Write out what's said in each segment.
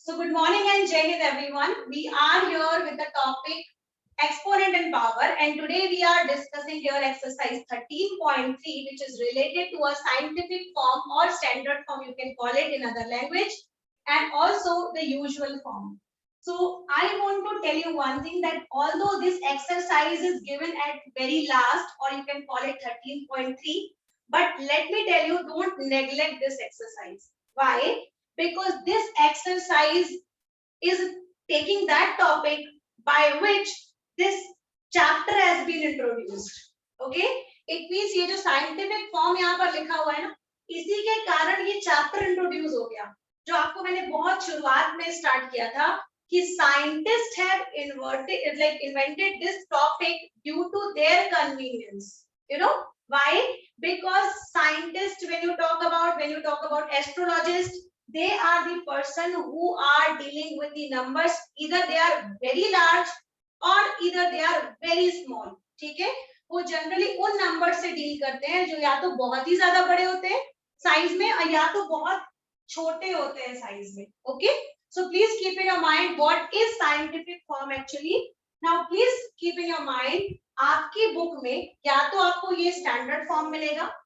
So good morning and Jai Hind everyone. We are here with the topic exponent and power, and today we are discussing here exercise 13.3, which is related to a scientific form or standard form, you can call it in other language, and also the usual form. So I want to tell you one thing, that although this exercise is given at very last, or you can call it 13.3, but let me tell you, don't neglect this exercise. Why? Because this exercise is taking that topic by which this chapter has been introduced. Okay, it means ये जो scientific form यहाँ पर लिखा हुआ है ना, इसी के कारण ये chapter introduce हो गया, जो आपको मैंने बहुत शुरुआत में start किया था कि scientists have invented this topic due to their convenience. You know why? Because scientists, when you talk about astrologists, they are the person who are dealing with the numbers. Either they are very large or either they are very small. ठीक है, वो generally उन number से deal करते हैं जो या तो बहुत ही ज्यादा बड़े होते हैं साइज में, और या तो बहुत छोटे होते हैं साइज में. Okay, so please keep in your mind what is scientific form actually. Now please keep in your mind, आपकी बुक में या तो आपको ये स्टैंडर्ड फॉर्म मिलेगा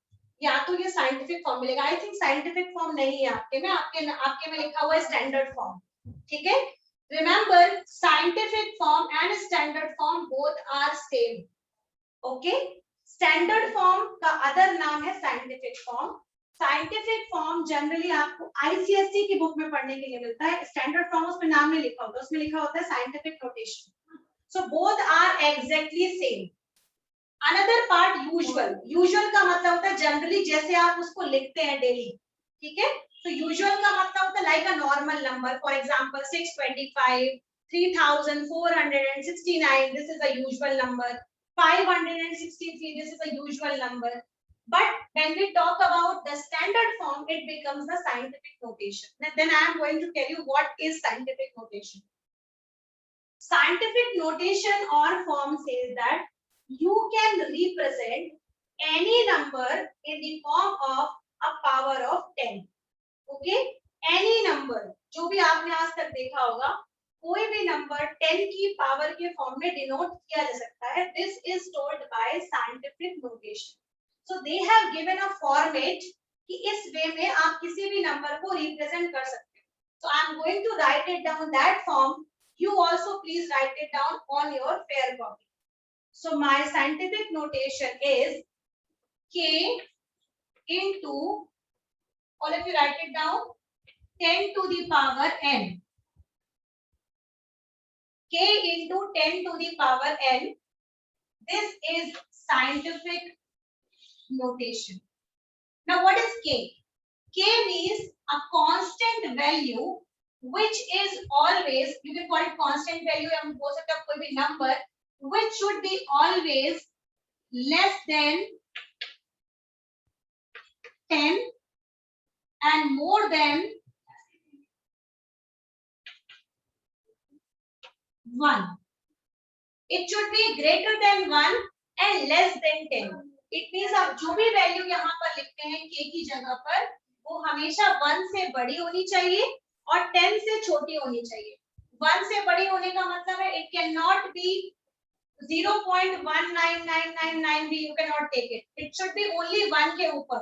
या तो ये साइंटिफिक फॉर्म मिलेगा. आई थिंक साइंटिफिक फॉर्म नहीं है आपके में, आपके में लिखा हुआ है स्टैंडर्ड फॉर्म. ठीक है, remember scientific form and standard form both are same. Okay, standard form का अदर नाम है scientific form. Scientific form generally आपको आईसीएससी की बुक में पढ़ने के लिए मिलता है. स्टैंडर्ड फॉर्म उसमें नाम नहीं लिखा होता, उसमें लिखा होता है scientific notation. So both are exactly same. Another part usual. Usual का मतलब होता है जनरली जैसे आप उसको लिखते हैं डेली. ठीक है, तो यूजुअल का मतलब होता है like a normal number. For example 625, 3469, this is a usual number. 563, this is a usual number. But when we talk about the standard form, it becomes the scientific notation. Then I am going to tell you what is scientific notation. Scientific notation or form says that you can represent any number in the form of a power of 10. Okay, any number, जो भी आपने आज तक देखा होगा, कोई भी number 10 की पावर के फॉर्म में डिनोट किया जा सकता है. This is told by scientific notation. So they have given a format कि इस वे में आप किसी भी नंबर को रिप्रेजेंट कर सकते हो. So I am going to write it down that form. You also please write it down on your fair copy. So my scientific notation is K into, all of you write it down, 10 to the power n. K into 10 to the power n. This is scientific notation. Now what is K? K means a constant value which is always, you can call it constant value, या बोल सकते हो कोई भी number which should be always less than 10 and more than 1. It should be greater than 1 and less than 10. It means आप जो भी value यहाँ पर लिखते हैं k की जगह पर, वो हमेशा 1 से बड़ी होनी चाहिए और 10 से छोटी होनी चाहिए. 1 से बड़ी होने का मतलब है it cannot be 0.19999 भी, you cannot take it. It should be only 1 के ऊपर.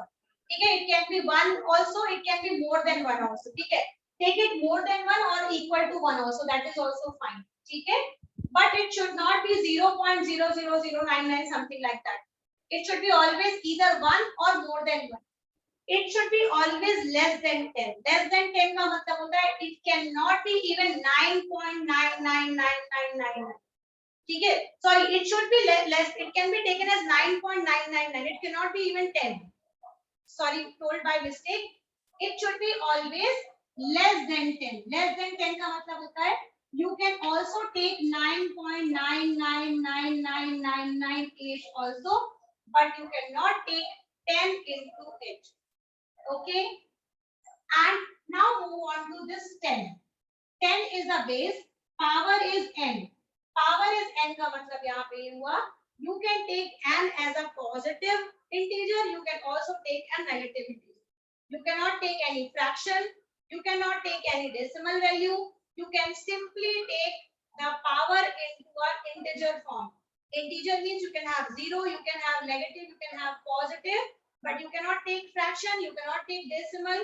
ठीक है, it can be 1 also, it can be more than 1 also. ठीक है, take it more than 1 or equal to 1 also, that is also fine. ठीक है, but it should not be 0.00099 something like that. It should be always either 1 or more than 1. It should be always less than 10. Less than 10 का मतलब होता है it cannot be even 9.99999. ठीक है, sorry, it should be less. It can be taken as 9.999. It cannot be even 10. Sorry, told by mistake. It should be always less than 10. Less than 10 का मतलब होता है you can also take 9.9999998 also, but you cannot take 10 into it. Okay, and now move on to this 10. 10 is a base, power is n. Power is n का मतलब यहाँ पे हुआ you can take n as a positive integer, you can also take a negative integer. You cannot take any fraction, You cannot take any decimal value. You can simply take the power into an integer form. Integer means you can have 0, you can have negative, you can have positive, but you cannot take fraction, you cannot take decimal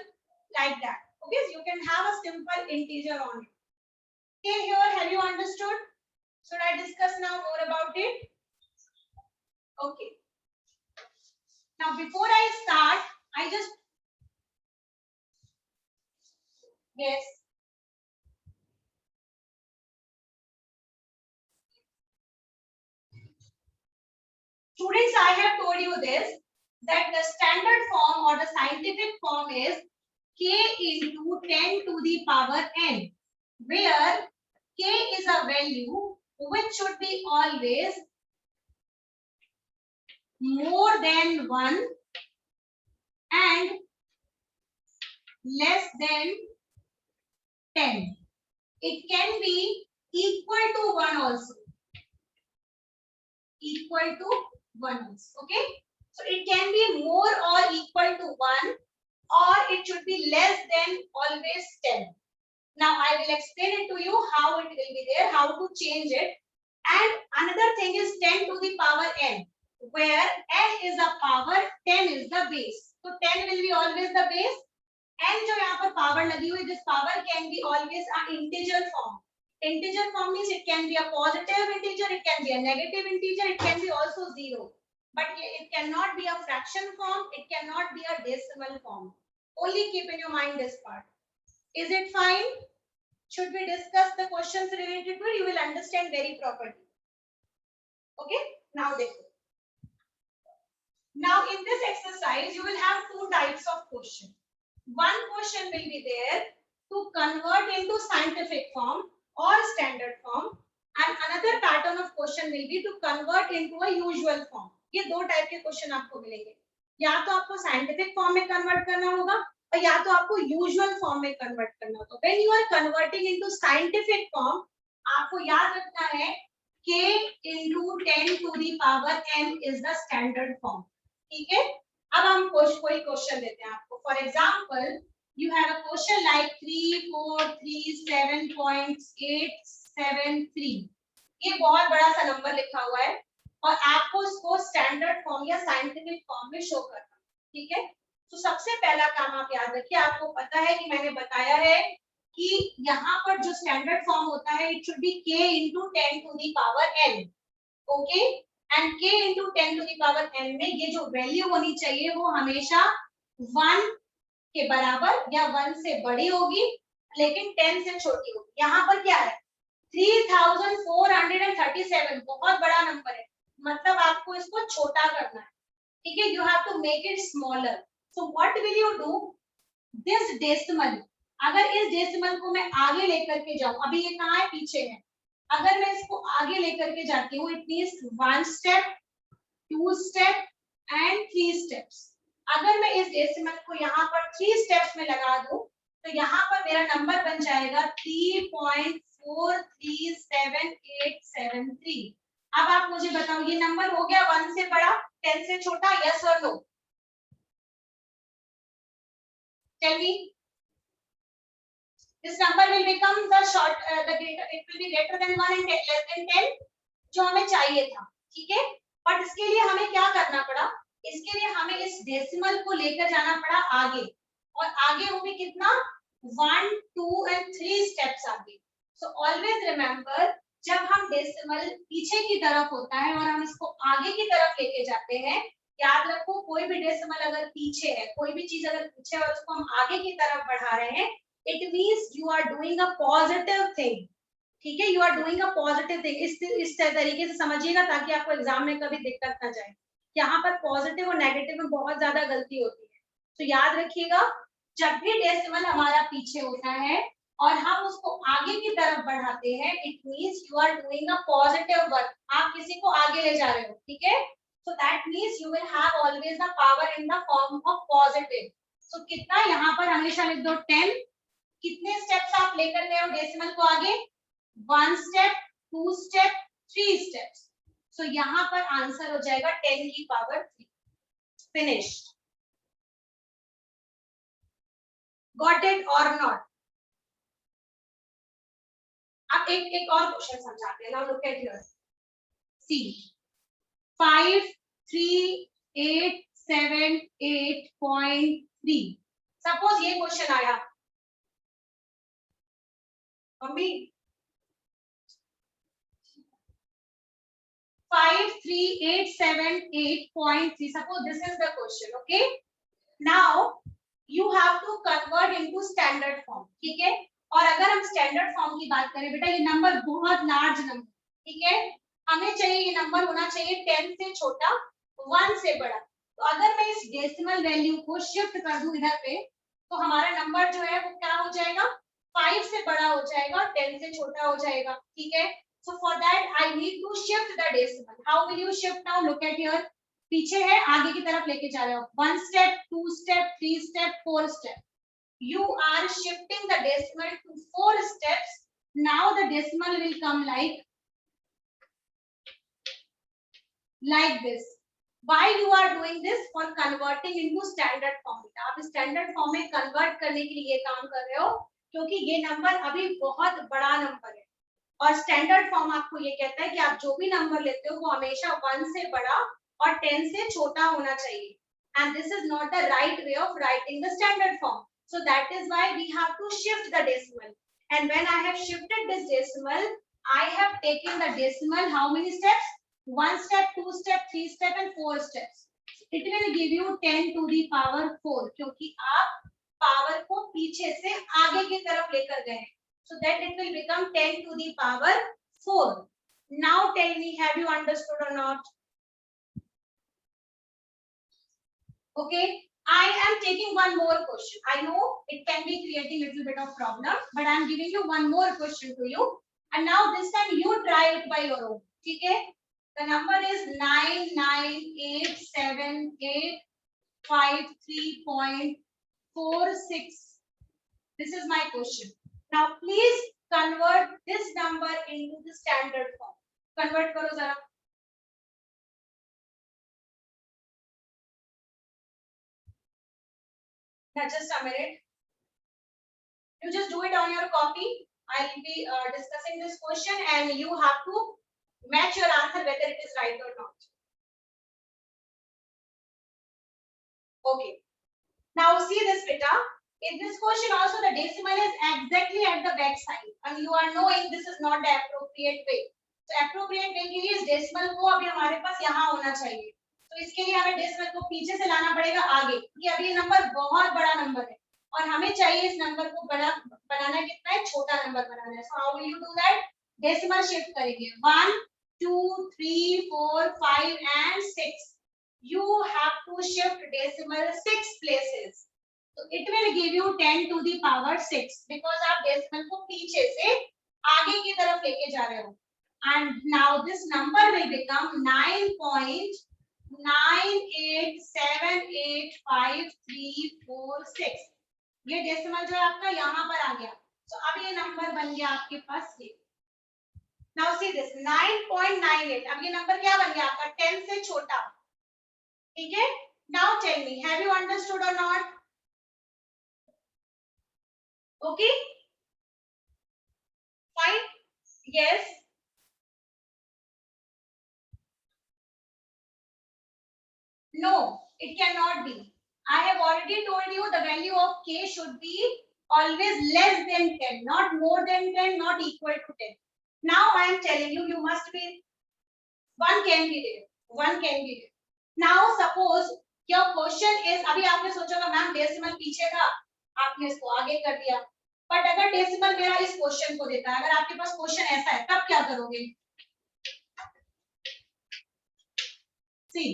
like that. Okay, so you can have a simple integer on it. Okay, here have you understood? Should I discuss now more about it? Okay. Now before I start, I just yes. Students, I have told you this, that the standard form or the scientific form is k into 10 to the power n, where k is a value which should be always more than 1 and less than 10. It can be equal to 1 also. Equal to 1 also. Okay. So it can be more or equal to 1, or it should be less than always 10. Now I will explain it to you how it will be there, how to change it. And another thing is 10 to the power n, where n is the power, 10 is the base. So 10 will be always the base. n जो यहाँ पर power लगी हुई, this power can be always an integer form. Integer form means it can be a positive integer, it can be a negative integer, it can be also 0. But it cannot be a fraction form, it cannot be a decimal form. Only keep in your mind this part. Is it fine? Should we discuss the questions related to it? You will understand very properly. Okay? Now देखो. Now in this exercise, you will have two types of question. One question will be there to convert into scientific form or standard form, and another pattern of question will be to convert into a usual form. ये दो type के question आपको मिलेंगे. या तो आपको scientific form में convert करना होगा और या तो आपको यूजुअल फॉर्म में कन्वर्ट करना होगा. When you are converting into scientific form, आपको याद रखना है k into 10 to the power n is the standard form. ठीक है. अब हम कोई क्वेश्चन देते हैं आपको. For example, you have a question like 3437.873. ये बहुत बड़ा सा नंबर लिखा हुआ है और आपको इसको स्टैंडर्ड फॉर्म या साइंटिफिक फॉर्म में शो करना. ठीक है. तो सबसे पहला काम आप याद रखिए, आपको पता है कि मैंने बताया है कि यहाँ पर जो स्टैंडर्ड फॉर्म होता है, it should be k into 10 to the power n. Okay. And k into 10 to the power n में ये जो वैल्यू होनी चाहिए वो हमेशा 1 के बराबर या 1 से बड़ी होगी, लेकिन 10 से छोटी होगी. यहाँ पर क्या है? 3437 बहुत बड़ा नंबर है, मतलब आपको इसको छोटा करना है. ठीक है. You have to make it smaller. So what will you do? This decimal, अगर इस डेसिमल को मैं आगे लेकर के जाऊं, अभी ये कहाँ है? पीछे है. अगर मैं इसको आगे लेकर के जाती हूँ, it means 1 step, 2 step and 3 steps. अगर मैं इस डेसिमल को यहाँ पर 3 स्टेप्स में लगा दूं, तो यहाँ पर मेरा नंबर बन जाएगा 3.437873. अब आप मुझे बताओ, ये नंबर हो गया 1 से बड़ा, 10 से छोटा? यस और no? Tell me. This number will become the short, the greater, it will be greater than 1 and less than 10, जो हमें चाहिए था. ठीक है. बट इसके लिए हमें क्या करना पड़ा? इसके लिए हमें इस डेसिमल को लेकर जाना पड़ा आगे, और आगे वो भी कितना? 1, 2 and 3 स्टेप्स आगे. सो ऑलवेज रिमेंबर, जब हम डेसिमल पीछे की तरफ होता है और हम इसको आगे की तरफ लेके जाते हैं, याद रखो कोई भी डेसिमल अगर पीछे है, कोई भी चीज अगर पीछे है और उसको हम आगे की तरफ बढ़ा रहे हैं, it means you are doing a positive thing. ठीक है. you are doing a positive thing. इस तरीके से समझिएगा ताकि आपको एग्जाम में कभी दिक्कत ना जाए. यहाँ पर पॉजिटिव और नेगेटिव में बहुत ज्यादा गलती होती है. तो याद रखिएगा, जब भी डेसिमल हमारा पीछे होता है और हम उसको आगे की तरफ बढ़ाते हैं, it means you are doing a positive work. आप किसी को आगे ले जा रहे हो. ठीक है. So that means you will have always the power in the form of positive. So कितना यहाँ पर हमेशा लिख दो 10. कितने स्टेप्स आप लेकर गए हो डेसिमल को आगे? 1 स्टेप, 2 स्टेप, 3 स्टेप्स. सो यहाँ पर आंसर हो जाएगा 10 की पावर 3. फिनिश. गॉट इट और नॉट? अब एक और क्वेश्चन समझाते हैं. Now look at here. See 53878.3. Suppose ये क्वेश्चन आया मम्मी 53878.3. suppose this is the question. Okay, now you have to convert into standard form. ठीक है, और अगर हम स्टैंडर्ड फॉर्म की बात करें बेटा, ये नंबर बहुत लार्ज नंबर. ठीक है, हमें चाहिए ये नंबर होना चाहिए 10 से छोटा 1 से बड़ा. तो अगर मैं इस डेसिमल वैल्यू को शिफ्ट कर दूं इधर पे, तो हमारा नंबर जो है वो क्या हो जाएगा, 5 से बड़ा हो जाएगा, 10 से छोटा हो जाएगा. ठीक है, so for that I need to shift the decimal. How will you shift? now look at here. पीछे है, आगे की तरफ लेके जा रहे हो. 1 step, 2 step, 3 step, 4 step. You are shifting the decimal to 4 steps. Now the decimal will come like this. Why you are doing this? For converting into standard form. आप स्टैंडर्ड फॉर्म में कन्वर्ट करने के लिए काम कर रहे हो, क्योंकि ये नंबर अभी बहुत बड़ा नंबर है. और स्टैंडर्ड फॉर्म आपको ये कहता है कि आप जो भी नंबर लेते हो वो हमेशा 1 से बड़ा और 10 से छोटा होना चाहिए. And this is not the right way of writing the standard form. So that is why we have to shift the decimal. And when I have shifted this decimal, I have taken the decimal how many steps? 1 step, 2 step, 3 step and 4 steps. It will give you 10 to the power 4, क्योंकि आप power को पीछे से आगे की तरफ लेकर गए. So that it will become 10 to the power 4. Now tell me, have you understood or not? Okay, I am taking one more question. I know it can be creating little bit of problem, but I am giving you one more question to you, and now this time you try it by your own. Okay, the number is 9987853.46. this is my question. Now please convert this number into the standard form. Convert करो जरा. Now just a minute. You just do it on your copy. I will be discussing this question and you have to match your answer whether it is right or not. Okay. Now see this beta. In this question also the decimal is exactly at the back side and you are knowing this is not the appropriate way. So appropriate way के लिए इस decimal को अभी हमारे पास यहाँ होना चाहिए. तो इसके लिए हमें decimal को पीछे से लाना पड़ेगा आगे, क्योंकि अभी ये नंबर बहुत बड़ा नंबर है और हमें चाहिए इस नंबर को बड़ा बनाना कितना है, छोटा नंबर बनाना है. So how will you do that? Decimal shift करेंगे 1, 2, 3, 4, 5 and 6. You have to shift decimal 6 places. So it will give you 10 to the power 6 because आप decimal को पीछे से आगे की तरफ लेके जा रहे हो. And now this number will become 9.98785346. ये decimal जो है आपका यहाँ पर आ गया. So अब ये नंबर बन गया आपके पास ये. Now see this 9.98. अब ये नंबर क्या बन गया आपका, 10 से छोटा. ठीक है, now tell me, have you understood or not? Okay, fine. Yes. No, it cannot be. I have already told you the value of k should be always less than 10, not more than 10, not equal to 10. Now I am telling you, you must be, one can be there, one can be there. Now suppose your question is, अभी आपने सोचा ma'am decimal पीछे था, आपने इसको आगे कर दिया. बट अगर डेसिमल मेरा इस क्वेश्चन को देता है, अगर आपके पास क्वेश्चन ऐसा है, तब क्या करोगे? See,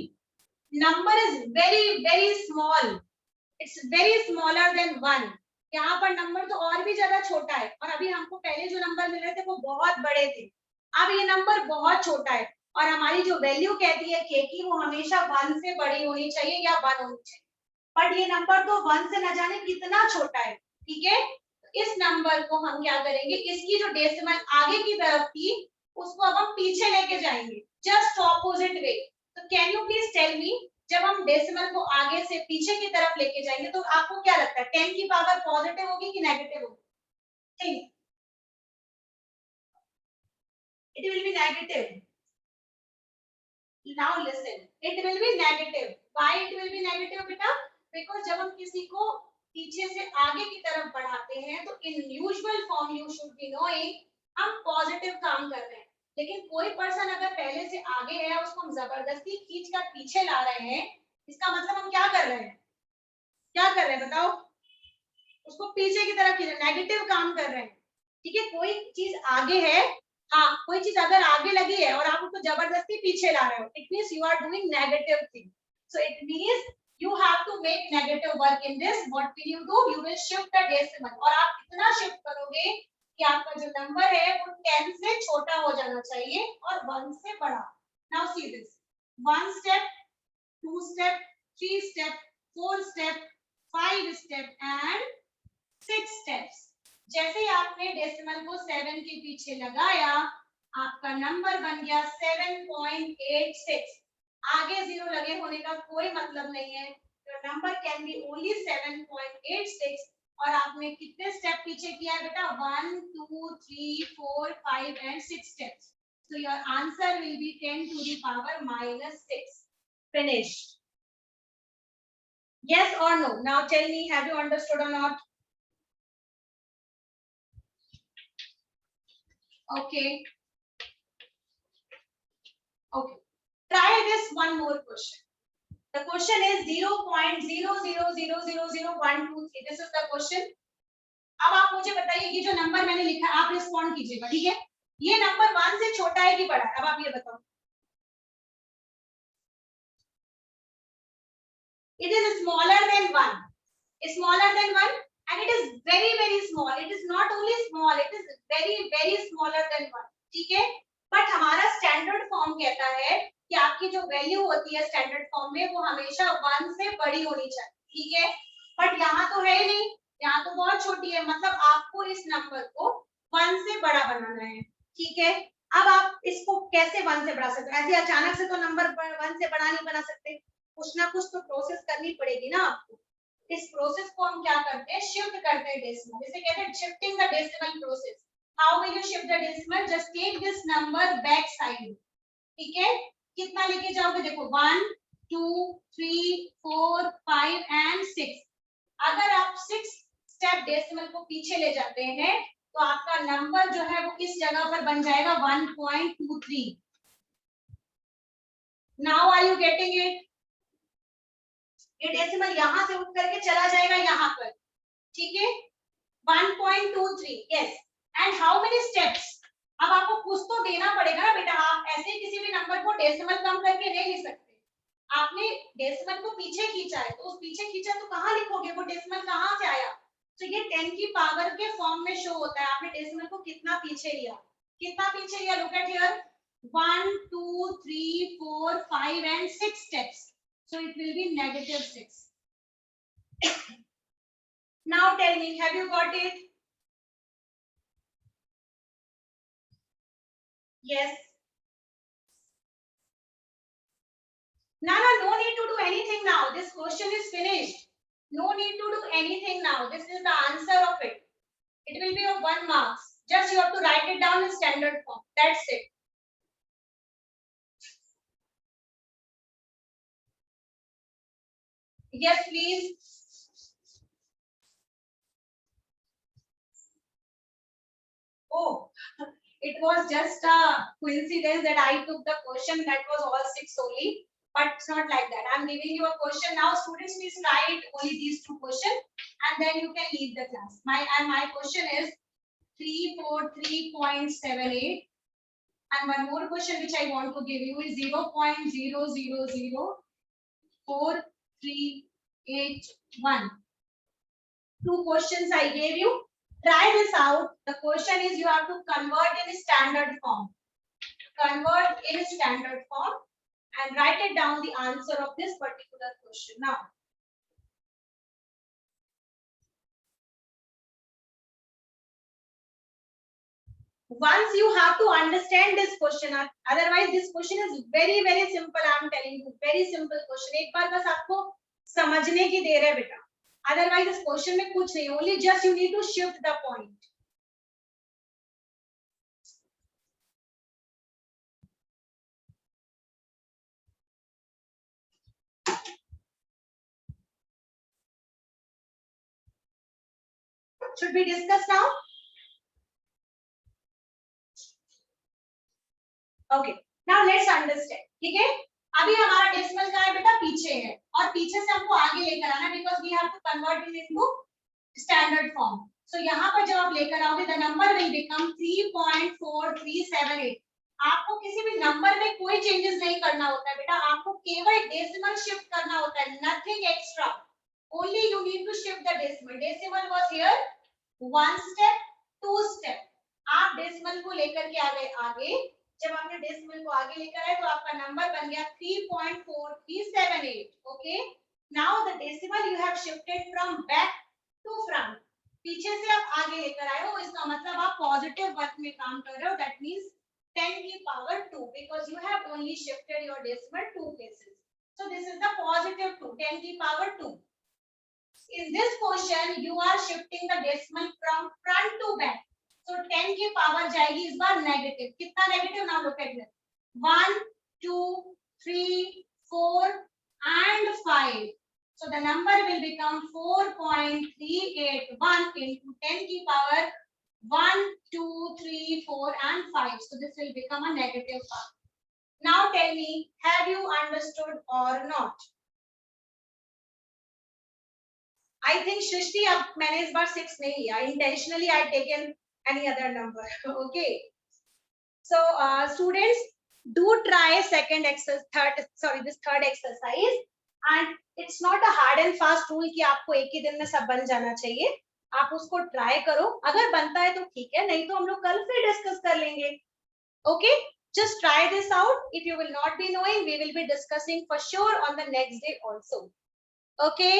number is very small. It's very smaller than 1. यहाँ पर नंबर तो और भी ज्यादा छोटा है और अभी हमको पहले जो नंबर मिल रहे थे वो बहुत बड़े थे. अब ये नंबर बहुत छोटा है और हमारी जो वैल्यू कहती है k की वो हमेशा 1 से बड़ी होनी चाहिए या 1 होनी चाहिए. बट ये नंबर तो 1 से न जाने कितना छोटा है. ठीक है, इस नंबर को हम क्या करेंगे, इसकी जो डेसिमल आगे की तरफ थी उसको अब हम पीछे लेके जाएंगे, just opposite way. So can you please tell me जब हम डेसिमल को आगे से पीछे की तरफ लेके जाएंगे तो आपको क्या लगता है 10 की पावर पॉजिटिव होगी कि नेगेटिव होगी? ठीक, it will be negative. Now listen, it will be negative. Why it will be negative बेटा? Because जब हम किसी को पीछे से आगे की तरफ बढ़ाते हैं तो in usual form you should be knowing हम पॉजिटिव काम कर रहे हैं, लेकिन कोई पर्सन अगर पहले से आगे है उसको हम जबरदस्ती खींच कर पीछे ला रहे हैं, इसका मतलब हम क्या कर रहे हैं? क्या कर रहे हैं बताओ? उसको पीछे की तरफ खींच, नेगेटिव काम कर रहे हैं। ठीक है, कोई चीज आगे है, हाँ कोई चीज अगर आगे लगी है और आप उसको जबरदस्ती पीछे ला रहे हो, it means you are doing negative thing. So it means you have to make negative work in this. What will you do? You will shift the decimal, और आप इतना शिफ्ट करोगे कि आपका जो नंबर है वो 10 से छोटा हो जाना चाहिए और 1 से बड़ा। Now see this, 1 step, 2 step, 3 step, 4 step, 5 step and 6 steps. जैसे ही आपने डेसिमल को 7 के पीछे लगाया, आपका नंबर बन गया 7.86। आगे जीरो लगे होने का कोई मतलब नहीं है, your number can be only 7.86। और आपने कितने स्टेप पीछे किया है बेटा? 1 2 3 4 5 and 6 steps. so your answer will be 10 to the power -6। finished? Yes or no? Now tell me, have you understood or not? Okay. Okay. Try this one more question. The question is 0.00000123. This is the question. अब आप मुझे बताइए, ये जो number मैंने लिखा है आप रिस्पॉन्ड कीजिएगा, ठीक है? ये नंबर 1 से छोटा है कि बड़ा है? अब आप ये बताओ। It is smaller than 1. Smaller than 1, and it is very very small. It is not only small, it is very very smaller than 1. ठीक है? बट हमारा स्टैंडर्ड फॉर्म कहता है कि आपकी जो वैल्यू होती है स्टैंडर्ड फॉर्म में वो हमेशा 1 से बड़ी होनी चाहिए, ठीक है? बट यहाँ तो है नहीं, यहाँ तो बहुत छोटी है, मतलब आपको इस नंबर को 1 से बड़ा बनाना है, ठीक है? अब आप इसको कैसे 1 से बढ़ा सकते हो? ऐसे अचानक से तो नंबर 1 से बड़ा नहीं बना सकते, कुछ ना कुछ तो प्रोसेस करनी पड़ेगी ना आपको। इस प्रोसेस को हम क्या करते हैं? शिफ्ट करते हैं डेसिमल, जिसे कहते हैं shifting the decimal process. How will you shift the decimal? Just take this number back side, ठीक है? कितना लेके जाओगे? देखो 1 2 3 4 5 एंड 6। अगर आप 6 स्टेप डेसिमल को पीछे ले जाते हैं तो आपका नंबर जो है वो किस जगह पर बन जाएगा? 1.23। Now are you getting it? ये डेसिमल यहां से उठ करके चला जाएगा यहाँ पर, ठीक है? 1.23, yes. And how many steps? अब आपको कुछ तो देना पड़ेगा ना बेटा, आप ऐसे किसी भी नंबर को डेसिमल कम करके नहीं लिख सकते। आपने डेसिमल को पीछे खींचा है, तो उस पीछे खींचा तो कहाँ लिखोगे? वो डेसिमल कहाँ से आया? तो ये 10 की पावर के फॉर्म में शो होता है, आपने डेसिमल को कितना पीछे लिया, कितना पीछे लिया? Look at here, 1 2 3 4 5 and 6 steps, so it will be -6. Now tell me, have you got it? Yes. No, no need to do anything now. This question is finished. No need to do anything now. This is the answer of it. It will be of 1 marks. Just you have to write it down in standard form. That's it. Yes, please. Oh, it was just a coincidence that I took the question that was all 6 only. But it's not like that. I'm giving you a question now. Students, please write only these 2 questions and then you can leave the class. My question is 343.78. And one more question which I want to give you is 0.000438 2 questions I gave you. Try this out. The question is you have to convert in standard form. Convert in standard form and write it down the answer of this particular question. Now, once you have to understand this question, otherwise this question is very very simple. I am telling you, very simple question. एक बार बस आपको समझने की देर है बेटा, otherwise इस question में कुछ नहीं, only just you need to shift the point. Should we discuss now? Okay. Now let's understand. ठीक है? अभी हमारा डेसिमल का है बेटा पीछे है और पीछे से हमको आगे लेकर आना because we have to convert it into standard form. So यहाँ पर जब आप लेकर आओगे the number will become 3.4378. आपको किसी भी नंबर में कोई चेंजेस नहीं करना होता है बेटा, आपको केवल डेसिमल शिफ्ट करना होता है, nothing extra. Only you need to shift the decimal. Decimal was here. One step, two step. आप डेसिमल को लेकर के आ गए आगे, जब आपने डेसिमल को आगे लेकर आए तो आपका नंबर बन गया 3.4378. Okay, now the decimal you have shifted from back to front. पीछे से आप आगे लेकर आए हो, इसका मतलब आप पॉजिटिव वर्क में काम कर रहे हो. दैट मींस 10 की power 2 because you have only shifted your decimal 2 places. So this is the positive 2, 10 की power 2. In this question you are shifting the decimal from front to back. So 10 की power जाएगी इस बार negative. कितना negative? Now look at this. 1 2 3 4 and 5. So the number will become 4.381 into 10 की power 1 2 3 4 and 5. So this will become a negative part. Now tell me, have you understood or not? I think Shrishti, अब मैंने इस बार 6 नहीं लिया. Intentionally I taken any other number. Okay. So students, do try this third exercise, and it's not a hard and fast rule कि आपको एक ही दिन में सब बन जाना चाहिए. आप उसको ट्राई करो, अगर बनता है तो ठीक है, नहीं तो हम लोग कल फिर डिस्कस कर लेंगे. Okay, just try this out. If you will not be knowing, we will be discussing for sure on the next day also. Okay.